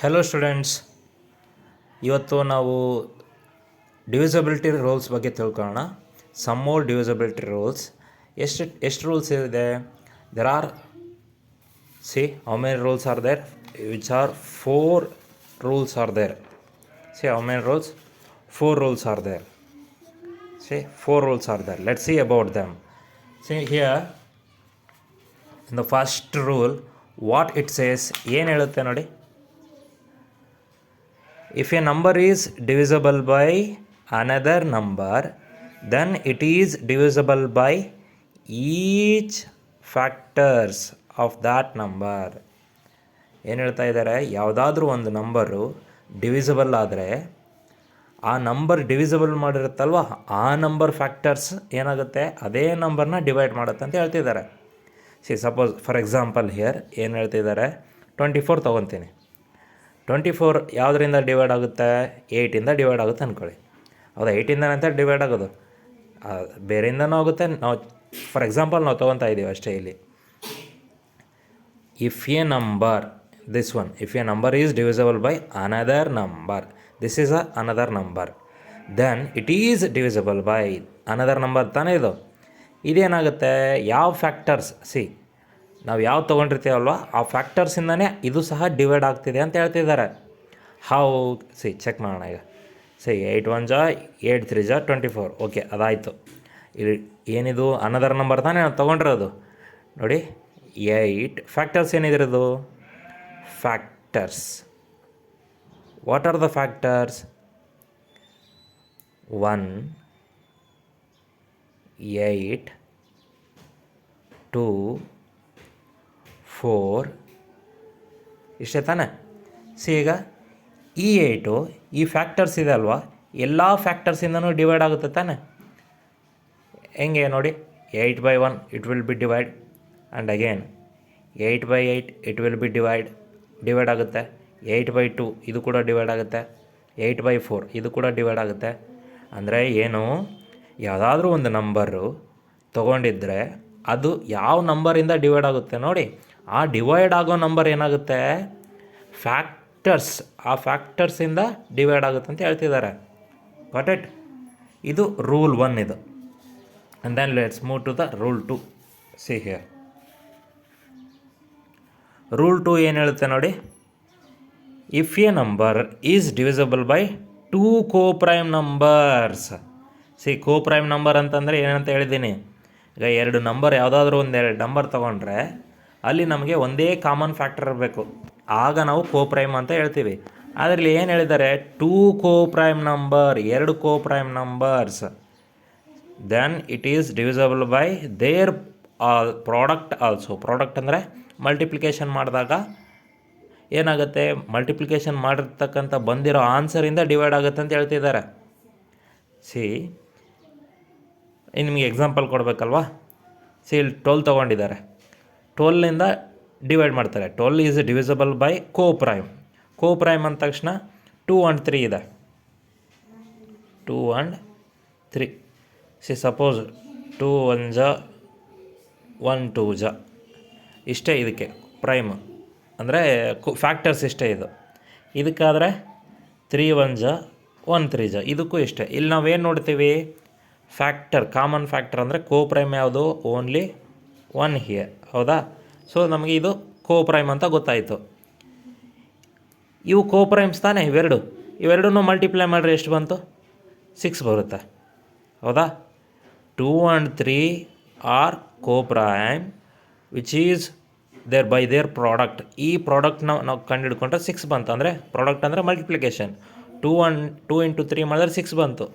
Hello students, ಇವತ್ತು ನಾವು divisibility rules ಬಗ್ಗೆ ತಿಳ್ಕೊಳ್ಳೋಣ. Some more divisibility rules. ಎಷ್ಟು ರೂಲ್ಸ್ ಇದೆ? There are how many rules are there? Which are 4 rules are there. How many rules? 4 rules are there. 4 rules are there. Let's see about them. See here in the first rule, what it says, ಏನು ಹೇಳುತ್ತೆ ನೋಡಿ. If a number is divisible by another number, then it is divisible by each factors of that number. ಏನು ಹೇಳ್ತಾ ಇದ್ದಾರೆ? ಯಾವುದಾದ್ರೂ ಒಂದು number divisible ಆದರೆ ಆ ನಂಬರ್ ಡಿವಿಸಿಬಲ್ ಮಾಡಿರುತ್ತಲ್ವ, ಆ ನಂಬರ್ ಫ್ಯಾಕ್ಟರ್ಸ್ ಏನಾಗುತ್ತೆ, ಅದೇ ನಂಬರ್ನ ಡಿವೈಡ್ ಮಾಡುತ್ತೆ ಅಂತ ಹೇಳ್ತಿದ್ದಾರೆ. ಸಪೋಸ್ ಫಾರ್ ಎಕ್ಸಾಂಪಲ್ ಹಿಯರ್ ಏನು ಹೇಳ್ತಿದ್ದಾರೆ, 24 ತೊಗೊತೀನಿ. 24 ಯಾವುದರಿಂದ ಡಿವೈಡ್ ಆಗುತ್ತೆ? 8ಇಂದ ಡಿವೈಡ್ ಆಗುತ್ತೆ ಅಂದ್ಕೊಳ್ಳಿ. ಹೌದಾ? 8ಇಂದ ಅಂತ ಡಿವೈಡ್ ಆಗೋದು, ಬೇರೆಯಿಂದನೂ ಆಗುತ್ತೆ. ನಾವು ಫಾರ್ ಎಕ್ಸಾಂಪಲ್ ನಾವು ತೊಗೊತಾ ಇದ್ದೀವಿ ಅಷ್ಟೇ ಇಲ್ಲಿ. If a number, this one, if a number is divisible by another number, this is another number, then it is divisible by another number ತಾನೇ ಇದು. ಇದೇನಾಗುತ್ತೆ, ಯಾವ ಫ್ಯಾಕ್ಟರ್ಸ್ ನಾವು ಯಾವ ತೊಗೊಂಡಿರ್ತೀವಲ್ವ ಆ ಫ್ಯಾಕ್ಟರ್ಸಿಂದನೇ ಇದು ಸಹ ಡಿವೈಡ್ ಆಗ್ತಿದೆ ಅಂತ ಹೇಳ್ತಿದ್ದಾರೆ. ಹೌ? ಚೆಕ್ ಮಾಡೋಣ ಈಗ. 8 1 ಜಾ 8 3 ಜಾ 24. ಓಕೆ, ಅದಾಯಿತು. ಇಲ್ಲಿ ಏನಿದು ಅನದರ್ ನಂಬರ್ ತಾನೇ ನಾವು ತೊಗೊಂಡಿರೋದು. ನೋಡಿ, 8 ಫ್ಯಾಕ್ಟರ್ಸ್ ಏನಿದಿರೋದು? Factors. What are the factors? 1 8 2 4 ಇಷ್ಟೇ ತಾನೆ. ಈಗ ಈ 8 ಈ ಫ್ಯಾಕ್ಟರ್ಸ್ ಇದೆ ಅಲ್ವಾ, ಎಲ್ಲ ಫ್ಯಾಕ್ಟರ್ಸಿಂದನೂ ಡಿವೈಡ್ ಆಗುತ್ತೆ ತಾನೆ. ಹೆಂಗೆ ನೋಡಿ, 8/1 it will be divide, and again 8/8 it will be divide ಆಗುತ್ತೆ. 8/2 ಇದು ಕೂಡ ಡಿವೈಡ್ ಆಗುತ್ತೆ. 8/4 ಇದು ಕೂಡ ಡಿವೈಡ್ ಆಗುತ್ತೆ. ಅಂದರೆ ಏನು, ಯಾವುದಾದ್ರೂ ಒಂದು ನಂಬರು ತೊಗೊಂಡಿದ್ರೆ ಅದು ಯಾವ ನಂಬರಿಂದ ಡಿವೈಡ್ ಆಗುತ್ತೆ ನೋಡಿ, ಆ ಡಿವೈಡ್ ಆಗೋ ನಂಬರ್ ಏನಾಗುತ್ತೆ, ಫ್ಯಾಕ್ಟರ್ಸ್, ಆ ಫ್ಯಾಕ್ಟರ್ಸಿಂದ ಡಿವೈಡ್ ಆಗುತ್ತೆ ಅಂತ ಹೇಳ್ತಿದ್ದಾರೆ. Got it? ಇದು ರೂಲ್ 1 ಇದು. And then let's move to the rule 2. See here rule 2 ಏನು ಹೇಳುತ್ತೆ ನೋಡಿ. If a number is divisible by 2 coprime numbers. Coprime number ಅಂತಂದರೆ ಏನಂತ ಹೇಳಿದ್ದೀನಿ, ಈಗ 2 ನಂಬರ್ ಯಾವುದಾದ್ರೂ ಒಂದೆರಡು ನಂಬರ್ ತೊಗೊಂಡ್ರೆ ಅಲ್ಲಿ ನಮಗೆ ಒಂದೇ ಕಾಮನ್ ಫ್ಯಾಕ್ಟರ್ ಇರಬೇಕು, ಆಗ ನಾವು ಕೋಪ್ರೈಮ್ ಅಂತ ಹೇಳ್ತೀವಿ. ಅದರಲ್ಲಿ ಏನು ಹೇಳಿದ್ದಾರೆ, 2 coprime number, 2 coprime numbers, then it is divisible by their product also. Product ಅಂದರೆ ಮಲ್ಟಿಪ್ಲಿಕೇಶನ್ ಮಾಡಿದಾಗ ಏನಾಗುತ್ತೆ, ಮಲ್ಟಿಪ್ಲಿಕೇಶನ್ ಮಾಡಿರ್ತಕ್ಕಂಥ ಬಂದಿರೋ ಆನ್ಸರಿಂದ ಡಿವೈಡ್ ಆಗುತ್ತೆ ಅಂತ ಹೇಳ್ತಿದ್ದಾರೆ. ನಿಮಗೆ ಎಕ್ಸಾಂಪಲ್ ಕೊಡಬೇಕಲ್ವಾ. ಇಲ್ಲಿ 12 ತೊಗೊಂಡಿದ್ದಾರೆ, 12ನಿಂದ ಡಿವೈಡ್ ಮಾಡ್ತಾರೆ. 12 ಈಸ್ ಡಿವಿಸಿಬಲ್ ಬೈ ಕೋಪ್ರೈಮ್. ಕೋಪ್ರೈಮ್ ಅಂದ ತಕ್ಷಣ 2 and 3 ಇದೆ. 2 and 3. ಸಪೋಸ್ 2 1 ಜಾ 1 2 ಜಾ ಇಷ್ಟೇ. ಇದಕ್ಕೆ ಪ್ರೈಮ್ ಅಂದರೆ ಫ್ಯಾಕ್ಟರ್ಸ್ ಇಷ್ಟೇ. ಇದಕ್ಕಾದರೆ 3 1 ಜಾ 1 3 ಜಾ, ಇದಕ್ಕೂ ಇಷ್ಟೇ. ಇಲ್ಲಿ ನಾವೇನು ನೋಡ್ತೀವಿ, ಫ್ಯಾಕ್ಟರ್, ಕಾಮನ್ ಫ್ಯಾಕ್ಟರ್ ಅಂದರೆ ಕೋಪ್ರೈಮ್ ಯಾವುದು, ಓನ್ಲಿ 1 ಹಿಯರ್. ಹೌದಾ? ಸೊ ನಮಗೆ ಇದು ಕೋಪ್ರೈಮ್ ಅಂತ ಗೊತ್ತಾಯಿತು. ಇವು ಕೋಪ್ರೈಮ್ಸ್ ತಾನೇ ಇವೆರಡೂ ಮಲ್ಟಿಪ್ಲೈ ಮಾಡಿದ್ರೆ ಎಷ್ಟು ಬಂತು? 6 ಬರುತ್ತೆ. ಹೌದಾ? 2 and 3 are coprime which is there by their product. ಈ ಪ್ರಾಡಕ್ಟ್ನ ನಾವು ಕಂಡುಹಿಡ್ಕೊಂಡ್ರೆ 6 ಬಂತು. ಅಂದರೆ ಪ್ರಾಡಕ್ಟ್ ಅಂದರೆ ಮಲ್ಟಿಪ್ಲಿಕೇಶನ್. 2 into 3 ಮಾಡಿದ್ರೆ 6 ಬಂತು.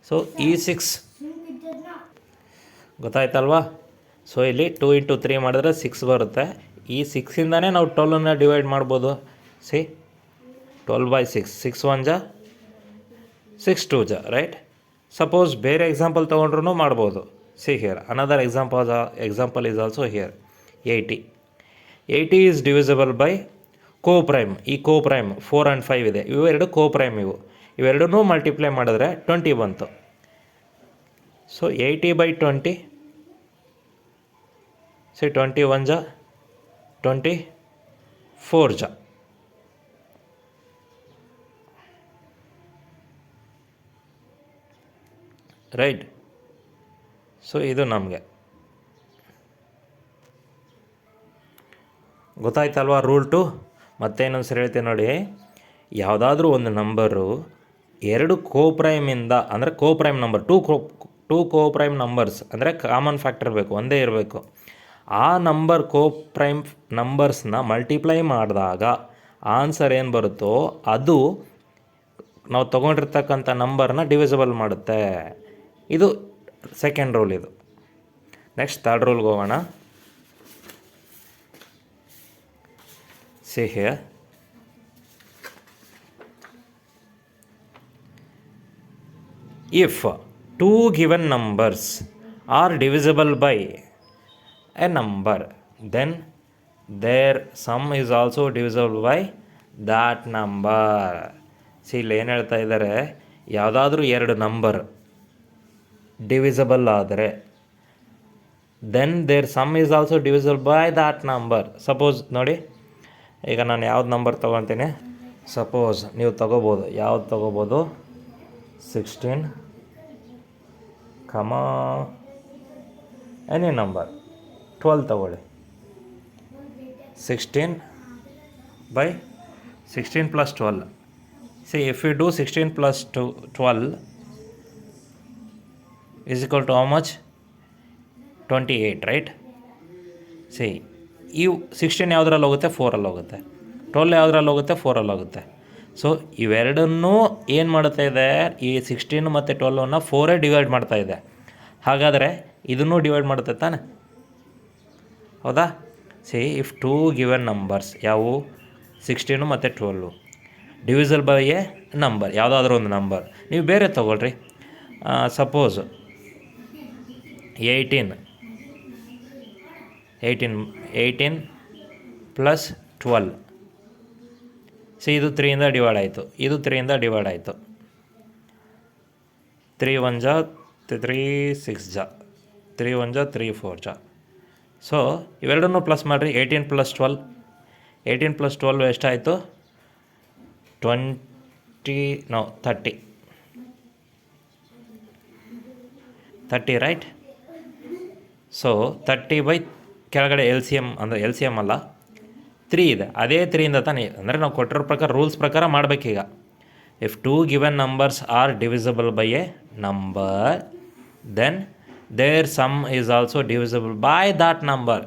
ಸೊ ಈ 6 ಗೊತ್ತಾಯ್ತಲ್ವಾ? ಸೊ ಇಲ್ಲಿ 2 into 3 ಮಾಡಿದ್ರೆ 6 ಬರುತ್ತೆ. ಈ 6ಇಂದನೇ ನಾವು 12ನ ಡಿವೈಡ್ ಮಾಡ್ಬೋದು. 12/6. 6 1 ಜಾ 6 2 ಜಾ, ರೈಟ್? ಸಪೋಸ್ ಬೇರೆ ಎಕ್ಸಾಂಪಲ್ ತೊಗೊಂಡ್ರೂ ಮಾಡ್ಬೋದು. Here another example is also here. 80 is divisible by coprime. ಈ ಕೋಪ್ರೈಮ್ 4 and 5 ಇದೆ, ಇವೆರಡು ಕೋಪ್ರೈಮ್. ಇವೆರಡನ್ನೂ ಮಲ್ಟಿಪ್ಲೈ ಮಾಡಿದ್ರೆ 20 ಬಂತು. ಸೊ 80/20. 20 1 ಜಾ 24 ಜಾ. ರೈಟ್. ಸೊ ಇದು ನಮಗೆ ಗೊತ್ತಾಯ್ತಲ್ವಾ ರೂಲ್ 2. ಮತ್ತೆ ಇನ್ನೊಂದು ಸರಿ ಹೇಳ್ತೀನಿ ನೋಡಿ. ಯಾವುದಾದ್ರೂ ಒಂದು ನಂಬರು ಎರಡು ಕೋಪ್ರೈಮಿಂದ ಅಂದರೆ ಕೋಪ್ರೈಮ್ ನಂಬರ್ ಟೂ ಕೋಪ್ರೈಮ್ ನಂಬರ್ಸ್ ಅಂದರೆ ಕಾಮನ್ ಫ್ಯಾಕ್ಟರ್ ಬೇಕು, ಒಂದೇ ಇರಬೇಕು. ಆ ನಂಬರ್ ಕೋಪ್ರೈಮ್ ನಂಬರ್ಸ್ನ ಮಲ್ಟಿಪ್ಲೈ ಮಾಡಿದಾಗ ಆನ್ಸರ್ ಏನು ಬರುತ್ತೋ ಅದು ನಾವು ತೊಗೊಂಡಿರ್ತಕ್ಕಂಥ ನಂಬರ್ನ ಡಿವಿಸಿಬಲ್ ಮಾಡುತ್ತೆ. ಇದು ಸೆಕೆಂಡ್ ರೂಲ್. ಇದು ನೆಕ್ಸ್ಟ್ ಥರ್ಡ್ ರೂಲ್ಗೆ ಹೋಗೋಣ. See here, if two given numbers are divisible by a number, then their sum is also divisible by that number. See, ಇಲ್ಲಿ ಏನು ಹೇಳ್ತಾ ಇದ್ದಾರೆ, ಯಾವುದಾದ್ರೂ ಎರಡು ನಂಬರ್ ಡಿವಿಸಿಬಲ್ ಆದರೆ then their sum is also divisible by that number. Suppose ನೋಡಿ, ಈಗ ನಾನು ಯಾವ್ದು ನಂಬರ್ ತೊಗೊತೀನಿ, ಸಪೋಸ್ ನೀವು ತೊಗೋಬೋದು, ಯಾವ್ದು ತೊಗೋಬೋದು, 16 ಎನಿ ನಂಬರ್ 12 ತೊಗೊಳ್ಳಿ. 16 plus 12. See, if we do 16 plus 12 is equal to how much? 28, right? See, ಈ 16 ಯಾವುದ್ರಲ್ಲಿ ಹೋಗುತ್ತೆ, 4ಅಲ್ಲಿ ಹೋಗುತ್ತೆ. 12 ಯಾವುದ್ರಲ್ಲಿ ಹೋಗುತ್ತೆ, 4ಅಲ್ಲಿ ಹೋಗುತ್ತೆ. ಸೊ ಇವೆರಡನ್ನೂ ಏನು ಮಾಡ್ತಾ ಇದೆ, ಈ 16 ಮತ್ತು 12 4 ಡಿವೈಡ್ ಮಾಡ್ತಾ ಇದೆ. ಹಾಗಾದರೆ ಇದನ್ನೂ ಡಿವೈಡ್ ಮಾಡುತ್ತೆ ತಾನೆ, ಹೌದಾ? C, if two given numbers ಯಾವುವು 16 ಮತ್ತು 12 ಡಿವಿಸಲ್ ಬೈ ಎ ನಂಬರ್, ಯಾವುದಾದ್ರೂ ಒಂದು ನಂಬರ್, ನೀವು ಬೇರೆ ತೊಗೊಳ್ರಿ. Suppose 18 plus 12. ಸಿ, ಇದು 3ಇಂದ ಡಿವೈಡ್ ಆಯಿತು, ಇದು 3ಇಂದ ಡಿವೈಡ್ ಆಯಿತು. 3 1 ಜಾ 3 6 ಜಾ 3 1 ಜಾ 3 4 ಜಾ. ಸೊ ಇವೆರಡನ್ನೂ ಪ್ಲಸ್ ಮಾಡಿರಿ. 18 ಪ್ಲಸ್ 12 ಎಷ್ಟಾಯಿತು, 30 ರೈಟ್. ಸೊ 30 ಬೈ ಕೆಳಗಡೆ ಎಲ್ ಸಿ ಎಮ್ ಅಲ್ಲ 3 ಇದೆ, ಅದೇ 3ಇಂದ ತಾನೇ, ಅಂದರೆ ನಾವು ಕೊಟ್ಟಿರೋ ಪ್ರಕಾರ ರೂಲ್ಸ್ ಪ್ರಕಾರ ಮಾಡಬೇಕೀಗ. If two given numbers are divisible by a number then their sum is also divisible by that number.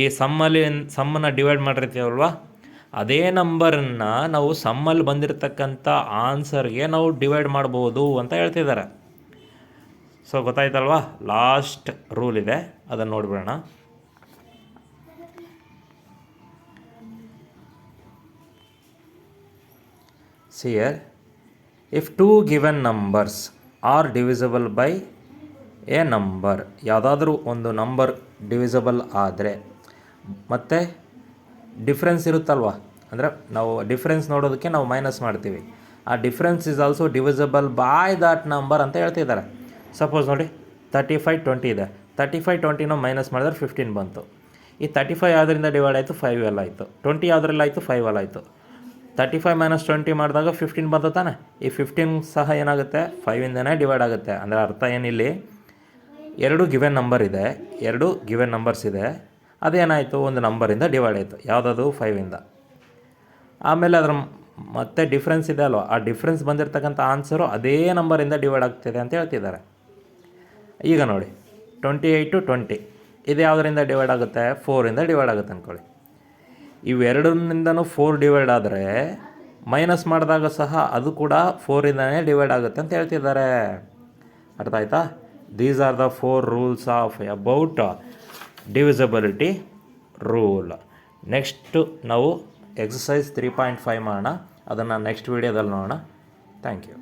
ಈ ಸಮ್ಮನ್ನು ಡಿವೈಡ್ ಮಾಡಿರ್ತೀವಲ್ವ, ಅದೇ ನಂಬರನ್ನು ನಾವು ಸಮ್ಮಲ್ಲಿ ಬಂದಿರತಕ್ಕಂಥ ಆನ್ಸರ್ಗೆ ನಾವು ಡಿವೈಡ್ ಮಾಡ್ಬೋದು ಅಂತ ಹೇಳ್ತಿದ್ದಾರೆ. ಸೊ ಗೊತ್ತಾಯ್ತಲ್ವಾ? ಲಾಸ್ಟ್ ರೂಲ್ ಇದೆ, ಅದನ್ನು ನೋಡಿಬಿಡೋಣ. See here, if two given numbers are divisible by a number, ಯಾವುದಾದ್ರೂ ಒಂದು ನಂಬರ್ ಡಿವಿಸಿಬಲ್ ಆದರೆ ಮತ್ತು ಡಿಫ್ರೆನ್ಸ್ ಇರುತ್ತಲ್ವ, ಅಂದರೆ ನಾವು ಡಿಫ್ರೆನ್ಸ್ ನೋಡೋದಕ್ಕೆ ನಾವು ಮೈನಸ್ ಮಾಡ್ತೀವಿ, ಆ difference is also divisible by that number ಅಂತ ಹೇಳ್ತಿದ್ದಾರೆ. ಸಪೋಸ್ ನೋಡಿ 35 20 ಇದೆ, 35 20 ಮೈನಸ್ ಮಾಡಿದ್ರೆ 15 ಬಂತು. ಈ 35 ಯಾವುದರಿಂದ ಡಿವೈಡ್ ಆಯಿತು, 5 ಎಲ್ಲ ಆಯಿತು. 20 ಯಾವುದ್ರಲ್ಲಿ ಆಯಿತು, 5 ಅಲ್ಲಿ ಆಯಿತು. 35 - 20 ಮಾಡಿದಾಗ 15 ಬಂತು ತಾನೆ. ಈ 15 ಸಹ ಏನಾಗುತ್ತೆ, 5ಇಂದನೇ ಡಿವೈಡ್ ಆಗುತ್ತೆ. ಅಂದರೆ ಅರ್ಥ ಏನಿಲ್ಲಿ, ಎರಡು ಗಿವೆನ್ ನಂಬರ್ಸ್ ಇದೆ, ಅದೇನಾಯಿತು, ಒಂದು ನಂಬರಿಂದ ಡಿವೈಡ್ ಆಯಿತು, ಯಾವುದದು 5ಇಂದ. ಆಮೇಲೆ ಅದರ ಮತ್ತೆ ಡಿಫ್ರೆನ್ಸ್ ಇದೆ ಅಲ್ವ, ಆ ಡಿಫ್ರೆನ್ಸ್ ಬಂದಿರತಕ್ಕಂಥ ಆನ್ಸರು ಅದೇ ನಂಬರಿಂದ ಡಿವೈಡ್ ಆಗ್ತಿದೆ ಅಂತ ಹೇಳ್ತಿದ್ದಾರೆ. ಈಗ ನೋಡಿ 28 20 ಇದು ಯಾವುದರಿಂದ ಡಿವೈಡ್ ಆಗುತ್ತೆ, 4ಇಂದ ಡಿವೈಡ್ ಆಗುತ್ತೆ ಅಂದ್ಕೊಳ್ಳಿ. ಇವೆರಡರಿಂದನೂ 4 ಡಿವೈಡ್ ಆದರೆ ಮೈನಸ್ ಮಾಡಿದಾಗ ಸಹ ಅದು ಕೂಡ 4ಇಂದನೇ ಡಿವೈಡ್ ಆಗುತ್ತೆ ಅಂತ ಹೇಳ್ತಿದ್ದಾರೆ. ಅರ್ಥ ಆಯ್ತಾ? These are the 4 rules of about divisibility rule. Next ನಾವು ಎಕ್ಸಸೈಸ್ 3.5 ಮಾಡೋಣ, ಅದನ್ನು ನೆಕ್ಸ್ಟ್ ವೀಡಿಯೋದಲ್ಲಿ ನೋಡೋಣ. Thank you.